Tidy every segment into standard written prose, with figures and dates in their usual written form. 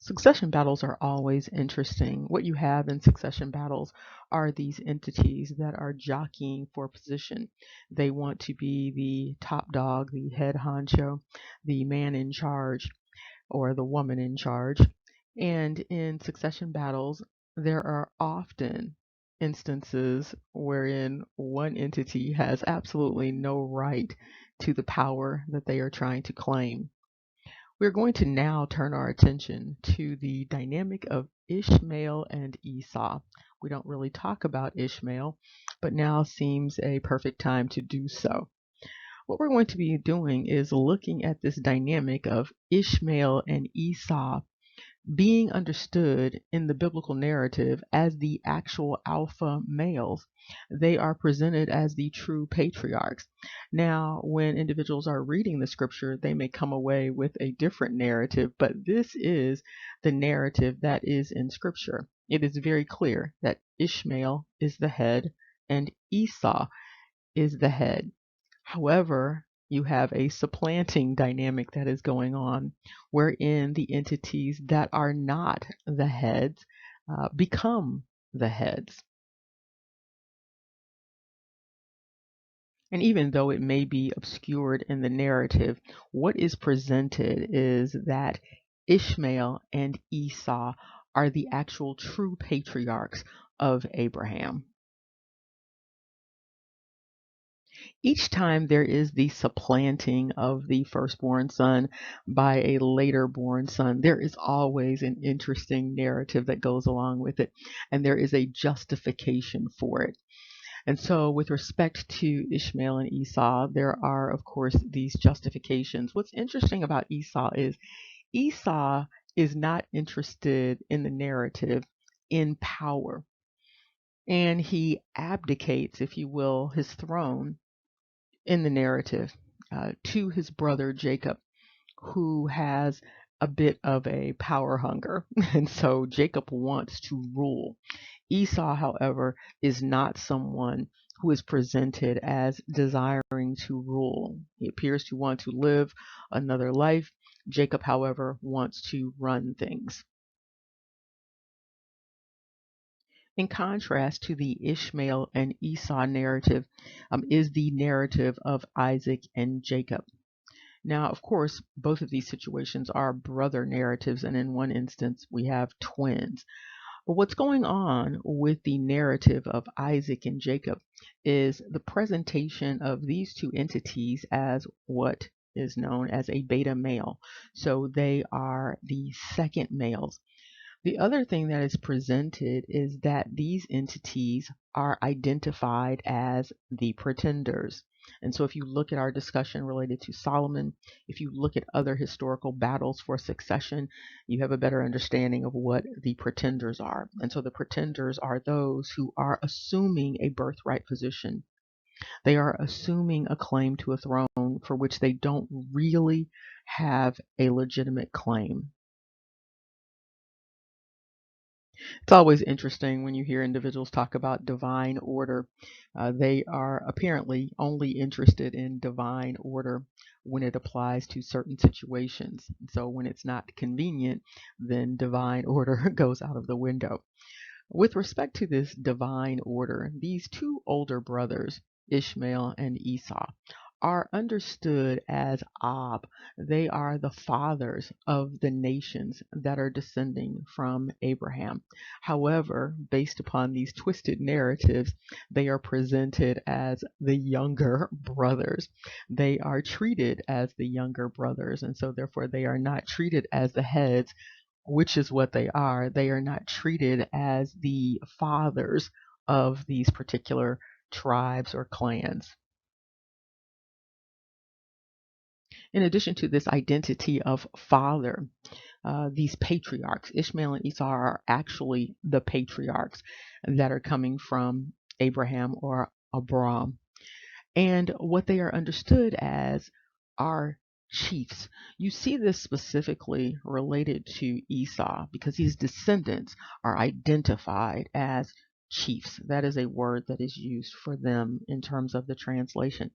Succession battles are always interesting. What you have in succession battles are these entities that are jockeying for position. They want to be the top dog, the head honcho, the man in charge, or the woman in charge. And in succession battles, there are often instances wherein one entity has absolutely no right to the power that they are trying to claim. We're going to now turn our attention to the dynamic of Ishmael and Esau. We don't really talk about Ishmael, but now seems a perfect time to do so. What we're going to be doing is looking at this dynamic of Ishmael and Esau being understood in the biblical narrative as the actual alpha males. They are presented as the true patriarchs. Now, when individuals are reading the scripture, they may come away with a different narrative, but this is the narrative that is in scripture. It is very clear that Ishmael is the head and Esau is the head. However, you have a supplanting dynamic that is going on, wherein the entities that are not the heads become the heads. And even though it may be obscured in the narrative, what is presented is that Ishmael and Esau are the actual true patriarchs of Abraham. Each time there is the supplanting of the firstborn son by a later born son, there is always an interesting narrative that goes along with it, and there is a justification for it. And so, with respect to Ishmael and Esau, there are, of course, these justifications. What's interesting about Esau is not interested in the narrative in power, and he abdicates, if you will, his throne in the narrative to his brother Jacob, who has a bit of a power hunger. And so Jacob wants to rule. Esau, however, is not someone who is presented as desiring to rule. He appears to want to live another life. Jacob, however, wants to run things. In contrast to the Ishmael and Esau narrative, is the narrative of Isaac and Jacob. Now, of course, both of these situations are brother narratives, and in one instance, we have twins. But what's going on with the narrative of Isaac and Jacob is the presentation of these two entities as what is known as a beta male. So they are the second males. The other thing that is presented is that these entities are identified as the pretenders. And so if you look at our discussion related to Solomon, if you look at other historical battles for succession, you have a better understanding of what the pretenders are. And so the pretenders are those who are assuming a birthright position. They are assuming a claim to a throne for which they don't really have a legitimate claim. It's always interesting when you hear individuals talk about divine order. They are apparently only interested in divine order when it applies to certain situations. So when it's not convenient, then divine order goes out of the window. With respect to this divine order, these two older brothers, Ishmael and Esau, are understood as Ab. They are the fathers of the nations that are descending from Abraham. However, based upon these twisted narratives, they are presented as the younger brothers. They are treated as the younger brothers, and so therefore they are not treated as the heads, which is what they are. They are not treated as the fathers of these particular tribes or clans. In addition to this identity of father, these patriarchs, Ishmael and Esau, are actually the patriarchs that are coming from Abraham or Abram. And what they are understood as are chiefs. You see this specifically related to Esau because his descendants are identified as chiefs. That is a word that is used for them in terms of the translation.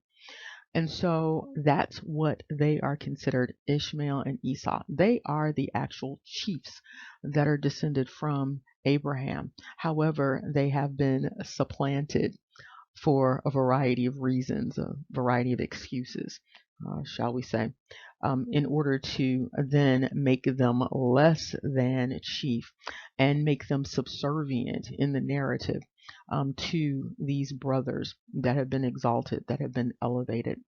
And so that's what they are considered, Ishmael and Esau. They are the actual chiefs that are descended from Abraham. However, they have been supplanted for a variety of reasons, a variety of excuses, shall we say, in order to then make them less than chief and make them subservient in the narrative to these brothers that have been exalted, that have been elevated.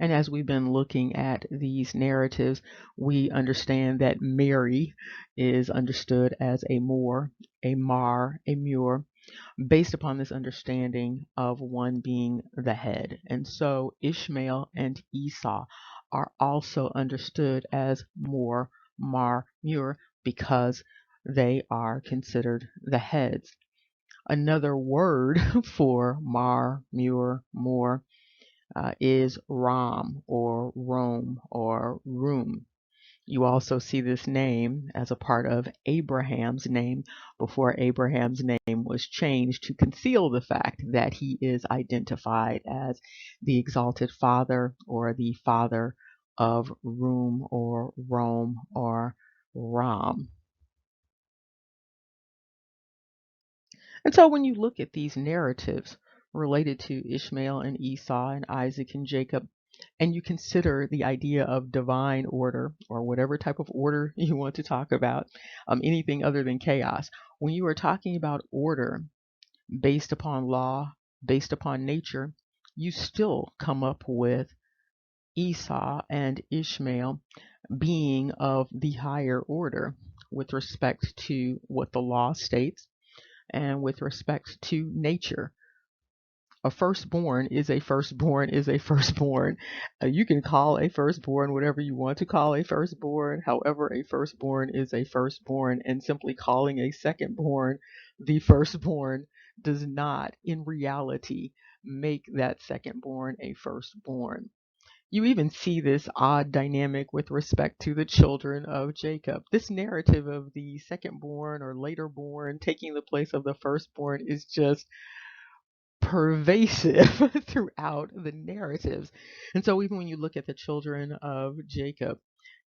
And as we've been looking at these narratives, we understand that Mary is understood as a Moor, a Mar, a Muir, based upon this understanding of one being the head. And so Ishmael and Esau are also understood as Moor, Mar, Muir, because they are considered the heads. Another word for Mar, Muir, Moor is Ram or Rome or Rum. You also see this name as a part of Abraham's name before Abraham's name was changed to conceal the fact that he is identified as the exalted father or the father of Rum or Rome or Ram. And so when you look at these narratives related to Ishmael and Esau and Isaac and Jacob, and you consider the idea of divine order or whatever type of order you want to talk about, anything other than chaos, when you are talking about order based upon law, based upon nature, you still come up with Esau and Ishmael being of the higher order with respect to what the law states and with respect to nature. A firstborn is a firstborn is a firstborn. You can call a firstborn whatever you want to call a firstborn. However, a firstborn is a firstborn, and simply calling a secondborn the firstborn does not, in reality, make that secondborn a firstborn. You even see this odd dynamic with respect to the children of Jacob. This narrative of the secondborn or later born taking the place of the firstborn is just pervasive throughout the narratives. And so even when you look at the children of Jacob,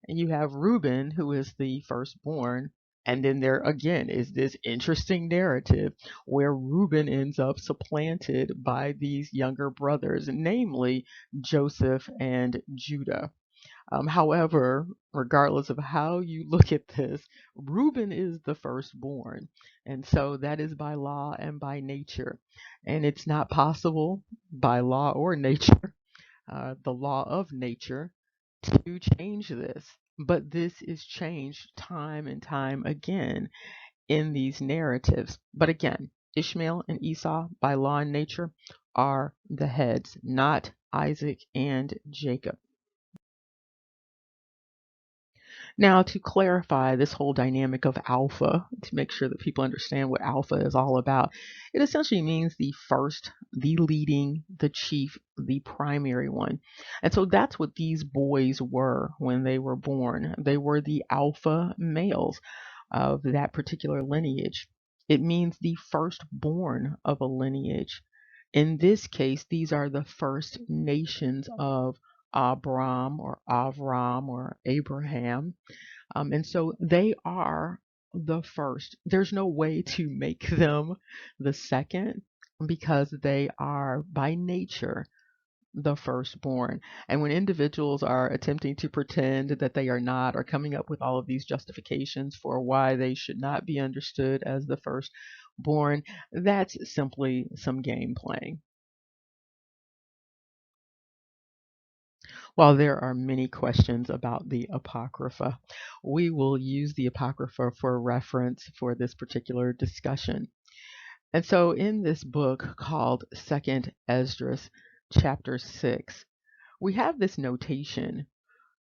and you have Reuben, who is the firstborn, and then there again is this interesting narrative where Reuben ends up supplanted by these younger brothers, namely Joseph and Judah. However, regardless of how you look at this, Reuben is the firstborn. And so that is by law and by nature. And it's not possible by law or nature, the law of nature, to change this. But this is changed time and time again in these narratives. But again, Ishmael and Esau, by law and nature, are the heads, not Isaac and Jacob. Now, to clarify this whole dynamic of alpha, to make sure that people understand what alpha is all about, it essentially means the first, the leading, the chief, the primary one. And so that's what these boys were when they were born. They were the alpha males of that particular lineage. It means the firstborn of a lineage. In this case, these are the first nations of Abram or Avram or Abraham. And so they are the first. There's no way to make them the second because they are by nature the firstborn. And when individuals are attempting to pretend that they are not, or coming up with all of these justifications for why they should not be understood as the firstborn, that's simply some game playing. While there are many questions about the Apocrypha, we will use the Apocrypha for reference for this particular discussion. And so in this book called Second Esdras, chapter 6, we have this notation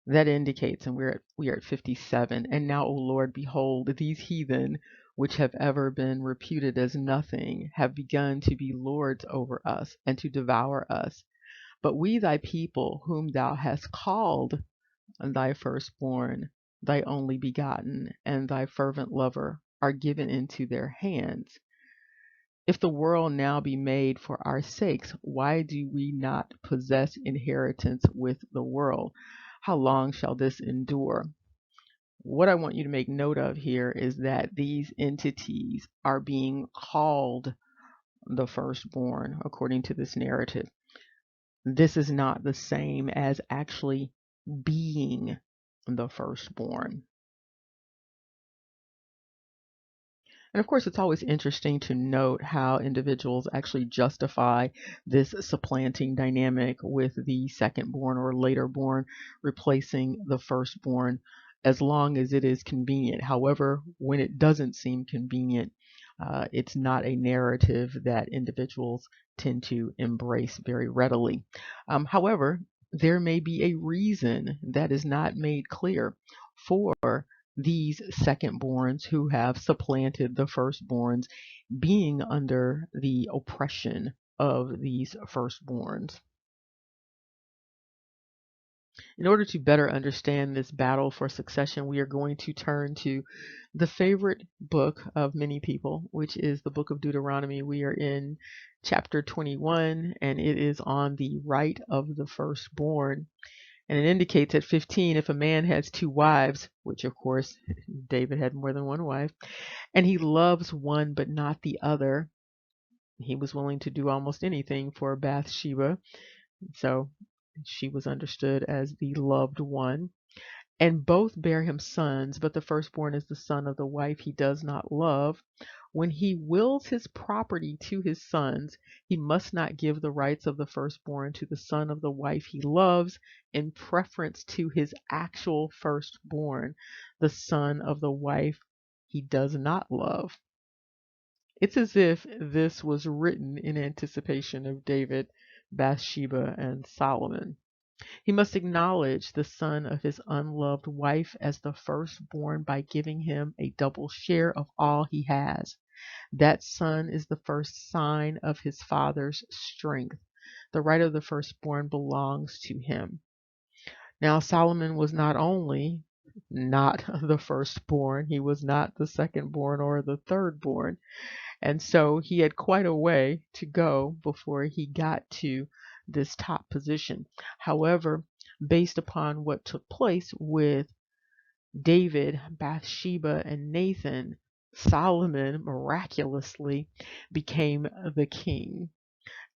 that indicates, and we are at 57, and now, O Lord, behold, these heathen, which have ever been reputed as nothing, have begun to be lords over us and to devour us. But we thy people, whom thou hast called thy firstborn, thy only begotten, and thy fervent lover, are given into their hands. If the world now be made for our sakes, why do we not possess inheritance with the world? How long shall this endure? What I want you to make note of here is that these entities are being called the firstborn, according to this narrative. This is not the same as actually being the firstborn. And of course, it's always interesting to note how individuals actually justify this supplanting dynamic with the second-born or later-born replacing the firstborn, as long as it is convenient. However, when it doesn't seem convenient, it's not a narrative that individuals tend to embrace very readily. However, there may be a reason that is not made clear for these secondborns who have supplanted the firstborns being under the oppression of these firstborns. In order to better understand this battle for succession, we are going to turn to the favorite book of many people, which is the book of Deuteronomy. We are in chapter 21, and it is on the right of the firstborn. And it indicates at 15, if a man has two wives, which of course David had more than one wife, and he loves one but not the other, he was willing to do almost anything for Bathsheba. So she was understood as the loved one. And both bear him sons, but the firstborn is the son of the wife he does not love. When he wills his property to his sons, he must not give the rights of the firstborn to the son of the wife he loves in preference to his actual firstborn, the son of the wife he does not love. It's as if this was written in anticipation of David, Bathsheba, and Solomon. He must acknowledge the son of his unloved wife as the firstborn by giving him a double share of all he has. That son is the first sign of his father's strength. The right of the firstborn belongs to him. Now, Solomon was not only not the firstborn, he was not the secondborn or the thirdborn. And so he had quite a way to go before he got to this top position. However, based upon what took place with David, Bathsheba, and Nathan, Solomon miraculously became the king.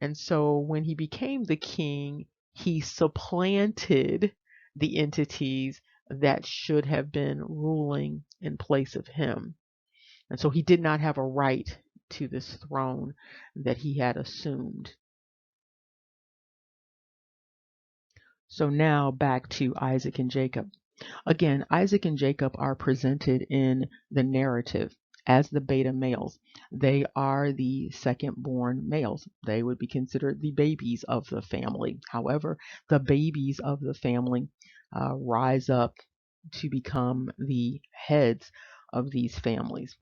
And so when he became the king, he supplanted the entities that should have been ruling in place of him. And so he did not have a right to this throne that he had assumed. So now back to Isaac and Jacob. Again, Isaac and Jacob are presented in the narrative as the beta males. They are the second-born males. They would be considered the babies of the family. However, the babies of the family rise up to become the heads of these families.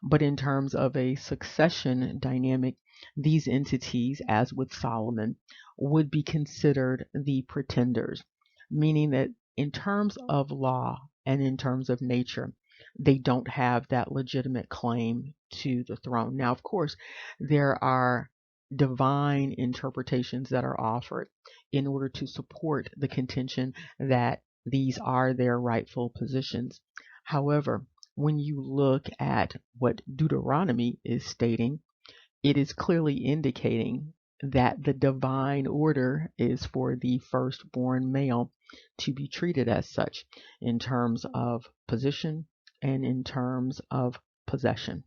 But in terms of a succession dynamic, these entities, as with Solomon, would be considered the pretenders, meaning that in terms of law and in terms of nature, they don't have that legitimate claim to the throne. Now, of course, there are divine interpretations that are offered in order to support the contention that these are their rightful positions. However, when you look at what Deuteronomy is stating, it is clearly indicating that the divine order is for the firstborn male to be treated as such in terms of position and in terms of possession.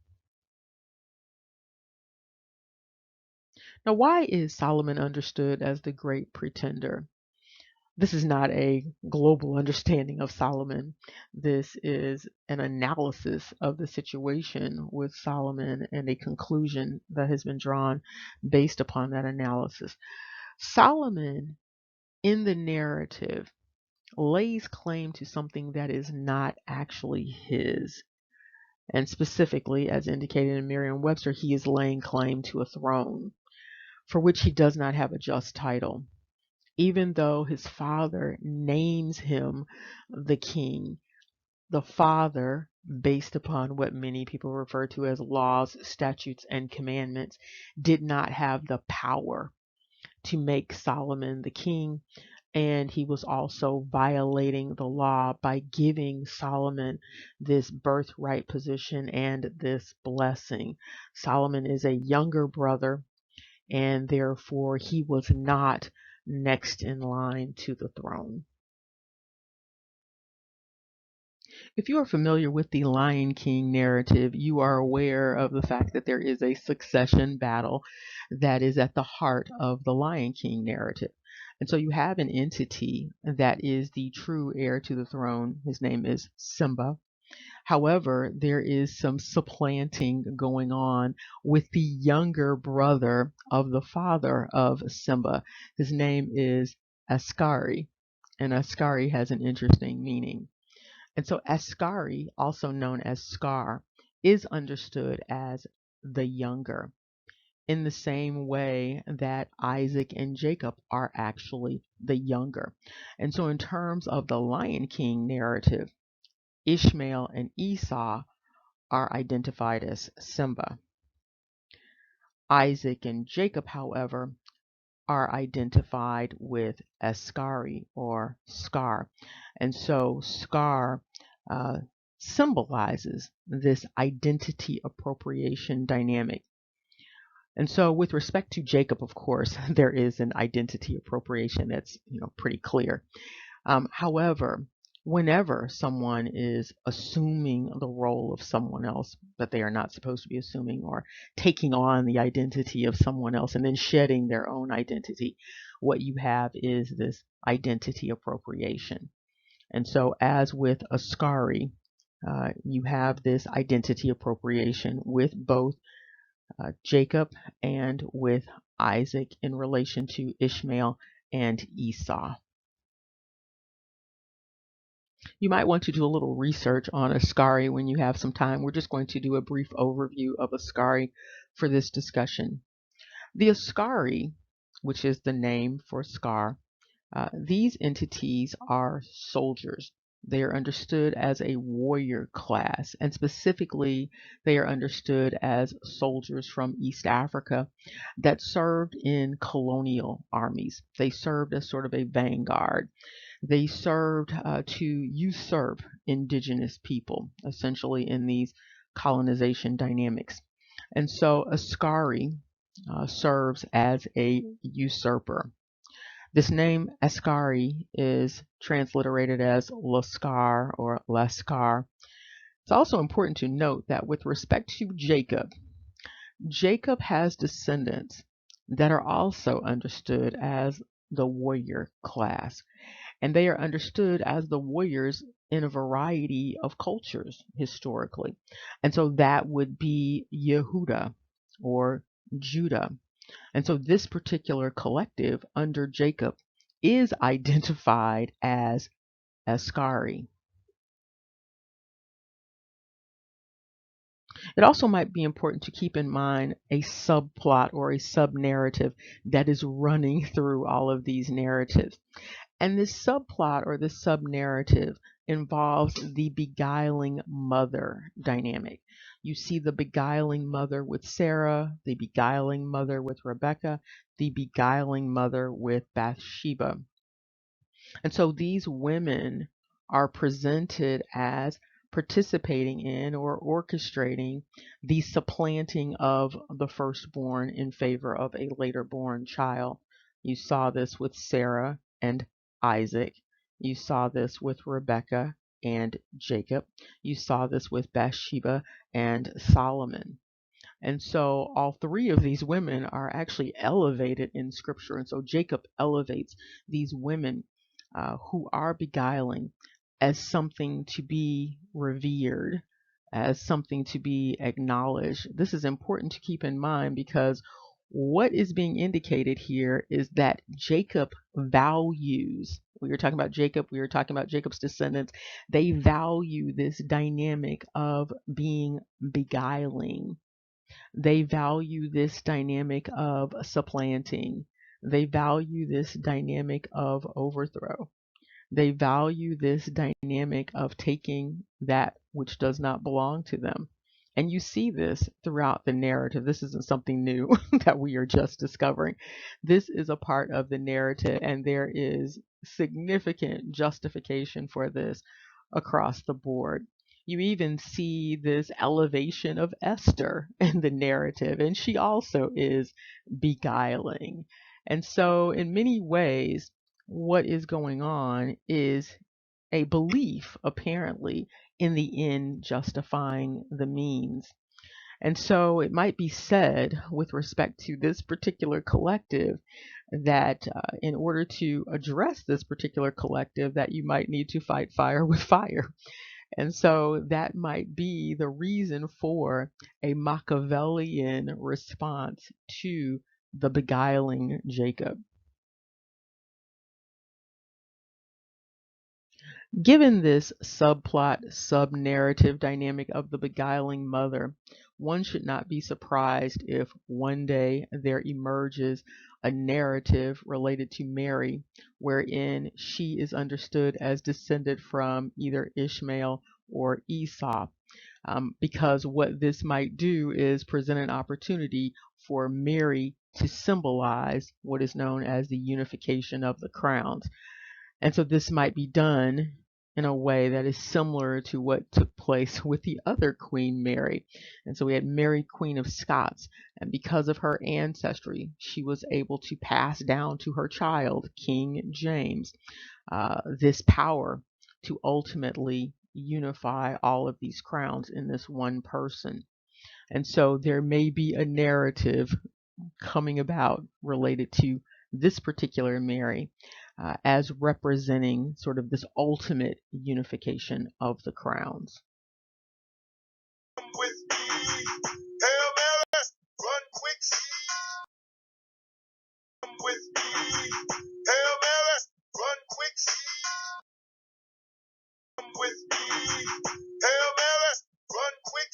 Now, why is Solomon understood as the great pretender? This is not a global understanding of Solomon. This is an analysis of the situation with Solomon and a conclusion that has been drawn based upon that analysis. Solomon, in the narrative, lays claim to something that is not actually his. And specifically, as indicated in Merriam-Webster, he is laying claim to a throne for which he does not have a just title. Even though his father names him the king, the father, based upon what many people refer to as laws, statutes, and commandments, did not have the power to make Solomon the king. And he was also violating the law by giving Solomon this birthright position and this blessing. Solomon is a younger brother, and therefore he was not next in line to the throne. If you are familiar with the Lion King narrative, you are aware of the fact that there is a succession battle that is at the heart of the Lion King narrative. And so you have an entity that is the true heir to the throne. His name is Simba. However, there is some supplanting going on with the younger brother of the father of Simba. His name is Askari, and Askari has an interesting meaning. And so Askari, also known as Scar, is understood as the younger, in the same way that Isaac and Jacob are actually the younger. And so in terms of the Lion King narrative, Ishmael and Esau are identified as Simba. Isaac and Jacob, however, are identified with Askari or Scar. And so Scar uh, symbolizes this identity appropriation dynamic. And so with respect to Jacob, of course, there is an identity appropriation that's pretty clear. However, whenever someone is assuming the role of someone else that they are not supposed to be assuming, or taking on the identity of someone else and then shedding their own identity, what you have is this identity appropriation. And so, as with Askari, you have this identity appropriation with both Jacob and with Isaac in relation to Ishmael and Esau. You might want to do a little research on Askari when you have some time. We're just going to do a brief overview of Askari for this discussion. The Askari, which is the name for Scar, these entities are soldiers. They are understood as a warrior class, and specifically, they are understood as soldiers from East Africa that served in colonial armies. They served as sort of a vanguard. They served to usurp indigenous people, essentially in these colonization dynamics. And so Askari serves as a usurper. This name Askari is transliterated as Lascar or Lascar. It's also important to note that with respect to Jacob, Jacob has descendants that are also understood as the warrior class, and they are understood as the warriors in a variety of cultures historically. And so that would be Yehuda or Judah. And so this particular collective under Jacob is identified as Askari. It also might be important to keep in mind a subplot or a sub-narrative that is running through all of these narratives. And this subplot or this sub-narrative involves the beguiling mother dynamic. You see the beguiling mother with Sarah, the beguiling mother with Rebecca, the beguiling mother with Bathsheba. And so these women are presented as participating in or orchestrating the supplanting of the firstborn in favor of a later born child. You saw this with Sarah and Isaac. You saw this with Rebecca and Jacob. You saw this with Bathsheba and Solomon. And so all three of these women are actually elevated in scripture. And so Jacob elevates these women who are beguiling as something to be revered, as something to be acknowledged. This is important to keep in mind because what is being indicated here is that Jacob values, we were talking about Jacob, we were talking about Jacob's descendants, they value this dynamic of being beguiling. They value this dynamic of supplanting. They value this dynamic of overthrow. They value this dynamic of taking that which does not belong to them. And you see this throughout the narrative. This isn't something new that we are just discovering. This is a part of the narrative, and there is significant justification for this across the board. You even see this elevation of Esther in the narrative, and she also is beguiling. And so, in many ways, what is going on is a belief, apparently, in the end justifying the means. And so it might be said, with respect to this particular collective, that in order to address this particular collective, that you might need to fight fire with fire. And so that might be the reason for a Machiavellian response to the beguiling Jacob. Given this subplot, sub-narrative dynamic of the beguiling mother, one should not be surprised if one day there emerges a narrative related to Mary, wherein she is understood as descended from either Ishmael or Esau. Because what this might do is present an opportunity for Mary to symbolize what is known as the unification of the crowns. And so this might be done in a way that is similar to what took place with the other Queen Mary. And so we had Mary, Queen of Scots, and because of her ancestry, she was able to pass down to her child, King James, this power to ultimately unify all of these crowns in this one person. And so there may be a narrative coming about related to this particular Mary as representing sort of this ultimate unification of the crowns. With me, Hail Mary, run quick, with me, Hail Mary, run quick, with me, Hail Mary, run quick.